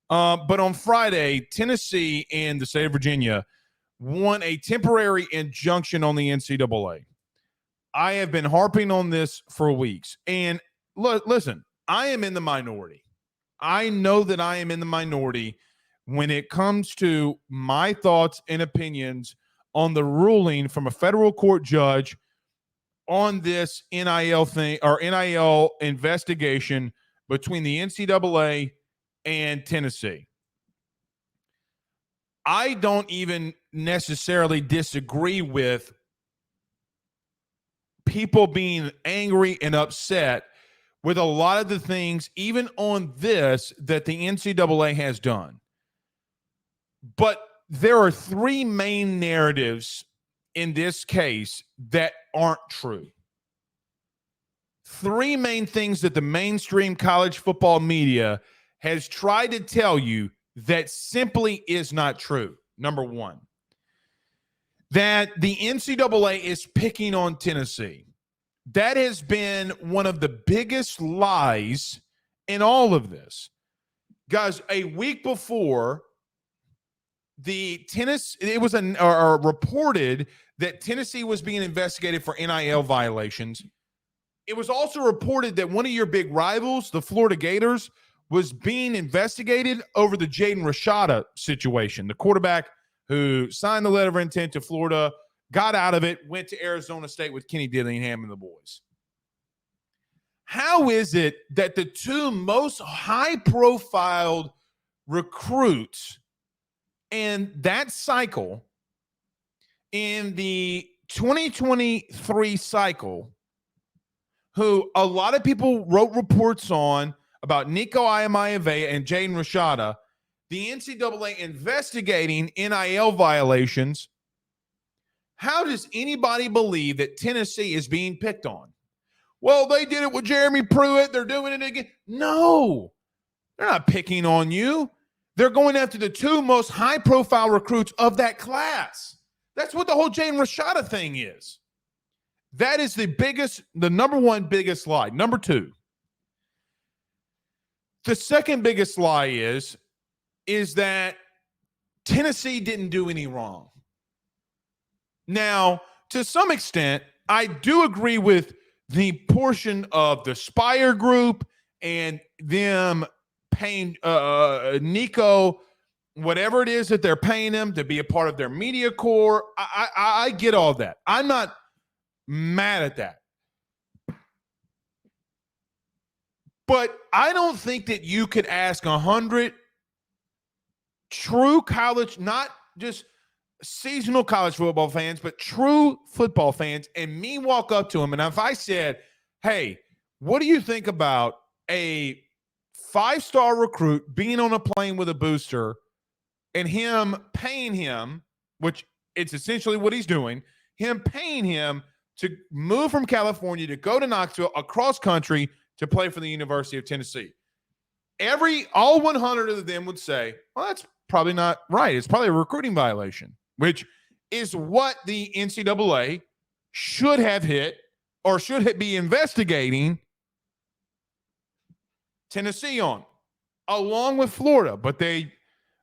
But on Friday, Tennessee and the state of Virginia won a temporary injunction on the NCAA. I have been harping on this for weeks. And listen, I am in the minority. I know that I am in the minority when it comes to my thoughts and opinions on the ruling from a federal court judge on this NIL thing or NIL investigation between the NCAA and Tennessee. I don't even necessarily disagree with people being angry and upset with a lot of the things, even on this, that the NCAA has done. But there are three main narratives in this case that aren't true. Three main things that the mainstream college football media has tried to tell you that simply is not true. Number one, that the NCAA is picking on Tennessee. That has been one of the biggest lies in all of this. Guys, a week before, it was reported that Tennessee was being investigated for NIL violations. It was also reported that one of your big rivals, the Florida Gators, was being investigated over the Jaden Rashada situation, the quarterback who signed the letter of intent to Florida, got out of it, went to Arizona State with Kenny Dillingham and the boys. How is it that the two most high-profiled recruits in that cycle, in the 2023 cycle, who a lot of people wrote reports on about Nico Iamaleava and Jaden Rashada, the NCAA investigating NIL violations, how does anybody believe that Tennessee is being picked on? Well, they did it with Jeremy Pruitt. They're doing it again. No, they're not picking on you. They're going after the two most high-profile recruits of that class. That's what the whole Jaden Rashada thing is. That is the number one biggest lie. Number two, the second biggest lie is that Tennessee didn't do any wrong. Now, to some extent, I do agree with the portion of the Spire Group and them paying Nico whatever it is that they're paying him to be a part of their media corps. I get all that. I'm not mad at that. But I don't think that you could ask 100 true college, not just seasonal college football fans, but true football fans, and me walk up to them, and if I said, hey, what do you think about a 5-star recruit being on a plane with a booster and him paying him, which it's essentially what he's doing, him paying him to move from California to go to Knoxville across country to play for the University of Tennessee? All 100 of them would say, well, that's probably not right. It's probably a recruiting violation, which is what the NCAA should have hit or should be investigating Tennessee on, along with Florida. But they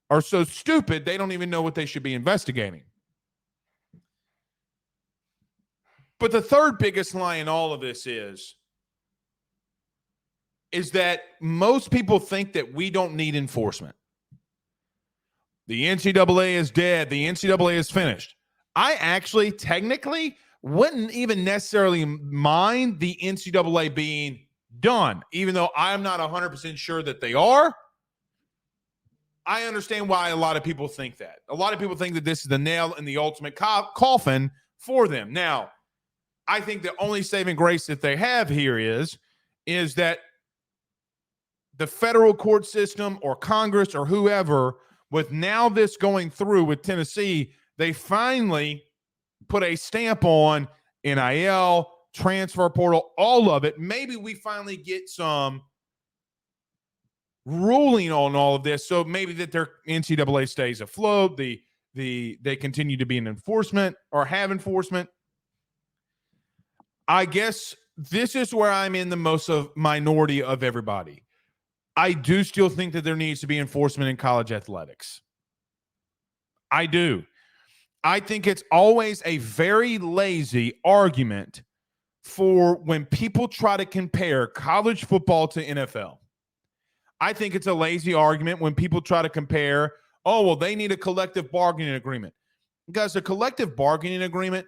are so stupid, they don't even know what they should be investigating. But the third biggest lie in all of this is that most people think that we don't need enforcement. The NCAA is dead. The NCAA is finished. I actually technically wouldn't even necessarily mind the NCAA being done, even though I'm not 100% sure that they are. I understand why a lot of people think that. A lot of people think that this is the nail in the ultimate coffin for them. Now, I think the only saving grace that they have here is that the federal court system or Congress or whoever, with now this going through with Tennessee, they finally put a stamp on NIL, transfer portal, all of it. Maybe we finally get some ruling on all of this, so maybe that their NCAA stays afloat. They continue to be in enforcement or have enforcement. I guess this is where I'm in the most of minority of everybody. I do still think that there needs to be enforcement in college athletics. I do. I think it's always a very lazy argument for when people try to compare college football to NFL. I think it's a lazy argument when people try to compare, oh, well, they need a collective bargaining agreement. Guys, a collective bargaining agreement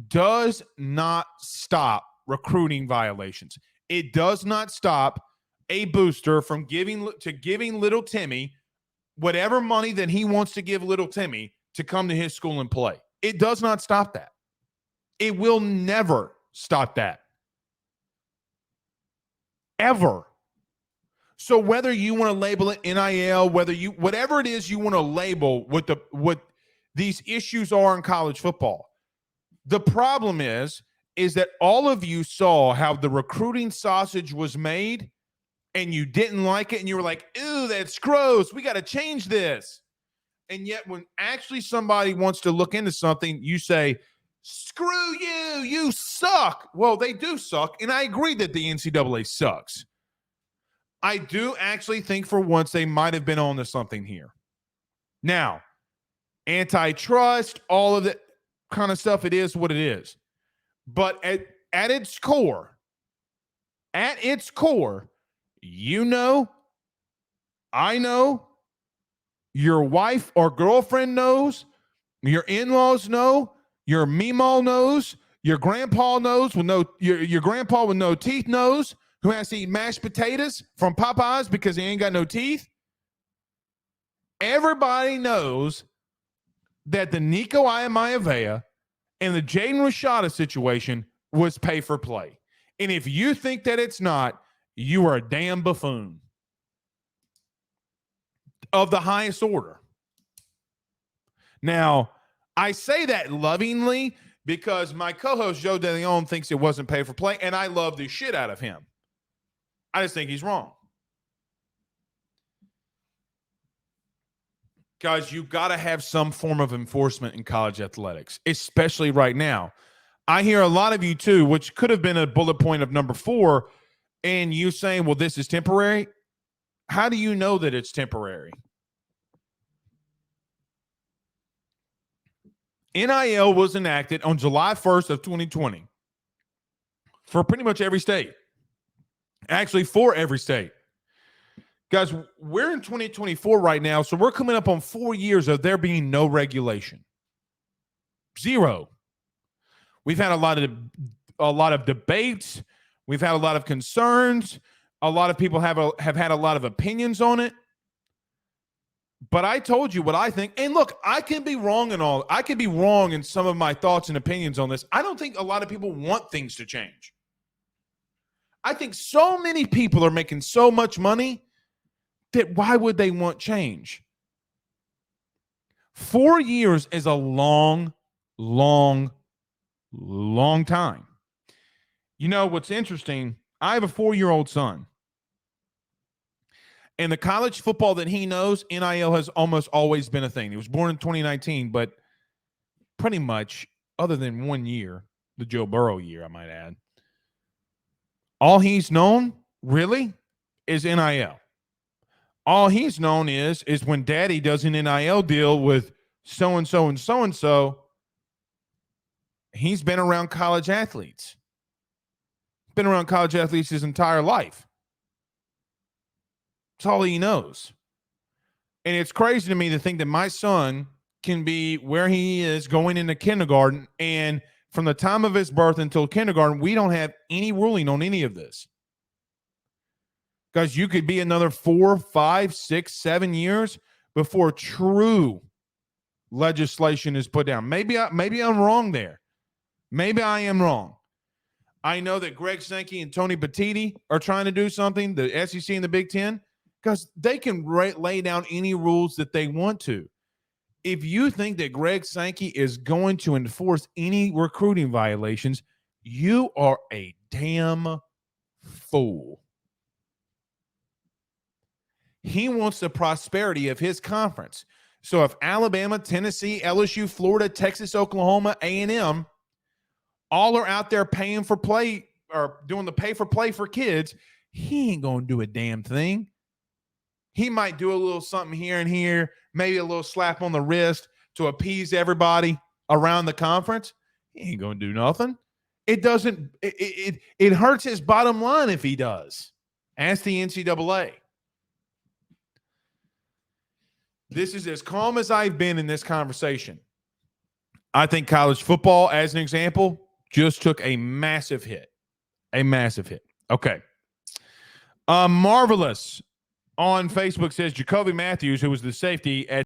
does not stop recruiting violations. It does not stop a booster from giving little Timmy whatever money that he wants to give little Timmy to come to his school and play. It does not stop that. It will never stop that. Ever. So whether you want to label it NIL, whatever it is you want to label what these issues are in college football, the problem is that all of you saw how the recruiting sausage was made and you didn't like it and you were like, ew, that's gross. We got to change this. And yet when actually somebody wants to look into something, you say, screw you, you suck. Well, they do suck. And I agree that the NCAA sucks. I do actually think for once they might have been on to something here. Now, antitrust, all of that kind of stuff, it is what it is. But at its core, you know, I know, your wife or girlfriend knows, your in-laws know, your meemaw knows, your grandpa knows with your grandpa with no teeth knows, who has to eat mashed potatoes from Popeyes because he ain't got no teeth. Everybody knows that the Nico Iamaleava and the Jaden Rashada situation was pay for play. And if you think that it's not, you are a damn buffoon of the highest order. Now, I say that lovingly because my co-host Joe DeLeon thinks it wasn't pay for play, and I love the shit out of him. I just think he's wrong. Guys, you've got to have some form of enforcement in college athletics, especially right now. I hear a lot of you too, which could have been a bullet point of number 4, and you saying, well, this is temporary. How do you know that it's temporary? NIL was enacted on July 1st of 2020 for pretty much every state. Actually, for every state. Guys, we're in 2024 right now, so we're coming up on 4 years of there being no regulation. Zero. We've had a lot of debates. We've had a lot of concerns. A lot of people have had a lot of opinions on it. But I told you what I think. And look, I can be wrong in all. I could be wrong in some of my thoughts and opinions on this. I don't think a lot of people want things to change. I think so many people are making so much money that why would they want change? 4 years is a long, long, long time. You know what's interesting? I have a 4-year-old son. And the college football that he knows, NIL has almost always been a thing. He was born in 2019, but pretty much, other than 1 year, the Joe Burrow year, I might add, all he's known, really, is NIL. All he's known is when daddy does an NIL deal with so-and-so and so-and-so, he's been around college athletes. Been around college athletes his entire life. That's all he knows. And it's crazy to me to think that my son can be where he is going into kindergarten, and from the time of his birth until kindergarten, we don't have any ruling on any of this. Guys, you could be another 4, 5, 6, 7 years before true legislation is put down. Maybe I'm wrong there. Maybe I am wrong. I know that Greg Sankey and Tony Petitti are trying to do something, the SEC and the Big Ten, because they can lay down any rules that they want to. If you think that Greg Sankey is going to enforce any recruiting violations, you are a damn fool. He wants the prosperity of his conference. So if Alabama, Tennessee, LSU, Florida, Texas, Oklahoma, A&M all are out there paying for play or doing the pay for play for kids, he ain't going to do a damn thing. He might do a little something here and here, maybe a little slap on the wrist to appease everybody around the conference. He ain't going to do nothing. It doesn't, it hurts his bottom line if he does. Ask the NCAA. This is as calm as I've been in this conversation. I think college football, as an example, just took a massive hit. A massive hit. Okay. Marvelous on Facebook says Jacoby Matthews, who was the safety at